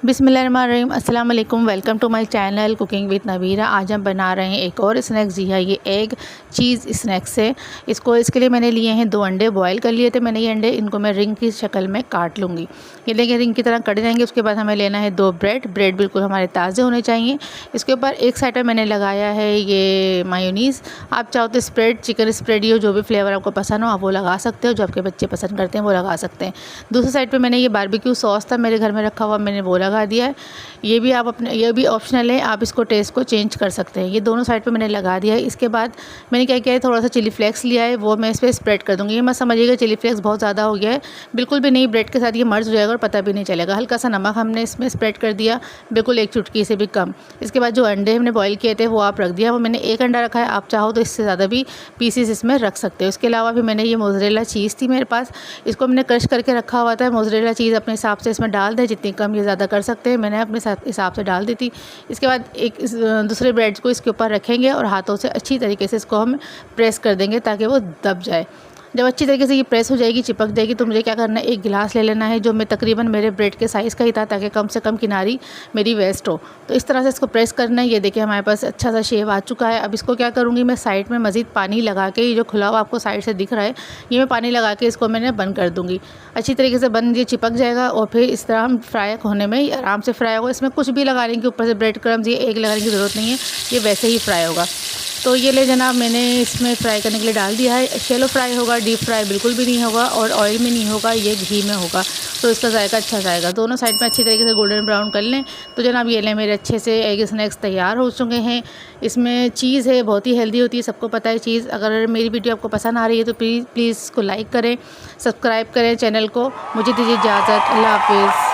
बिस्मिल्लाहिर्रहमानिर्रहीम, अस्सलाम वालेकुम। Welcome to my channel cooking with Nabeera. आज हम बना रहे हैं एक और स्नैक्स। जी हाँ, ये एग चीज़ स्नैक्स है। इसके लिए मैंने लिए हैं 2 अंडे, बॉयल कर लिए थे मैंने ये अंडे। इनको मैं रिंग की शक्ल में काट लूँगी। ये देखिए रिंग की तरह कट जाएंगे। उसके बाद हमें लेना है 2 ब्रेड बिल्कुल हमारे ताज़े होने चाहिए। इसके ऊपर एक साइड पर मैंने लगाया है ये मायोनीज़। आप चाहो तो स्प्रेड, चिकन स्प्रेड, ये जो भी फ्लेवर आपको पसंद हो आप वो लगा सकते हो, जो आपके बच्चे पसंद करते हैं वो लगा सकते हैं। दूसरी साइड पर मैंने ये बारबेक्यू सॉस था मेरे घर में रखा हुआ, मैंने वो लगा दिया है। ये भी ऑप्शनल है, आप इसको टेस्ट को चेंज कर सकते हैं। ये दोनों साइड पे मैंने लगा दिया है। इसके बाद मैंने क्या किया है, थोड़ा सा चिली फ्लेक्स लिया है, वो मैं इस पर स्प्रेड कर दूँगी। ये मत समझिएगा चिली फ्लेक्स बहुत ज़्यादा हो गया है, बिल्कुल भी नहीं। ब्रेड के साथ ये मर्ज हो जाएगा और पता भी नहीं चलेगा। हल्का सा नमक हमने इसमें स्प्रेड कर दिया, बिल्कुल 1 चुटकी से भी कम। इसके बाद जो अंडे हमने बॉयल किए थे वो आप रख दिया। वो मैंने 1 अंडा रखा है, आप चाहो तो इससे ज़्यादा भी पीसीस इसमें रख सकते हो। इसके अलावा भी मैंने ये मोज़रेला चीज़ थी मेरे पास, इसको मैंने क्रश करके रखा हुआ था। मोज़रेला चीज़ अपने हिसाब से इसमें डाल दें, जितनी कम या ज़्यादा कर सकते हैं, मैंने अपने हिसाब से डाल दी थी। इसके बाद दूसरे ब्रेड को इसके ऊपर रखेंगे और हाथों से अच्छी तरीके से इसको हम प्रेस कर देंगे ताकि वो दब जाए। जब अच्छी तरीके से ये प्रेस हो जाएगी, चिपक जाएगी, तो मुझे क्या करना है, 1 गिलास ले लेना है, जो मैं तकरीबन मेरे ब्रेड के साइज़ का ही था, ताकि कम से कम किनारी मेरी वेस्ट हो। तो इस तरह से इसको प्रेस करना है। ये देखिए हमारे पास अच्छा सा शेप आ चुका है। अब इसको क्या करूँगी, मैं साइड में मज़ीद पानी लगा के, ये जो खुला हुआ आपको साइड से दिख रहा है, ये मैं पानी लगा के इसको मैंने बंद कर दूँगी। अच्छी तरीके से बंद, ये चिपक जाएगा और फिर इस तरह हम फ्राई होने में आराम से फ्राई होगा। इसमें कुछ भी लगाने की ऊपर से ब्रेड क्रम्स, ये एग लगाने की ज़रूरत नहीं है, ये वैसे ही फ्राई होगा। तो ये ले जनाब, मैंने इसमें फ्राई करने के लिए डाल दिया है। शैलो फ्राई होगा, डीप फ्राई बिल्कुल भी नहीं होगा और ऑयल में नहीं होगा, ये घी में होगा, तो इसका जायका अच्छा जाएगा। दोनों साइड में अच्छी तरीके से गोल्डन ब्राउन कर लें। तो जनाब ये लें, मेरे अच्छे से एग स्नैक्स तैयार हो चुके हैं। इसमें चीज़ है, बहुत ही हेल्दी होती है, सबको पता है चीज़। अगर मेरी वीडियो आपको पसंद आ रही है तो प्लीज़ इसको लाइक करें, सब्सक्राइब करें चैनल को। मुझे दीजिए इजाज़त, अल्लाह हाफिज़।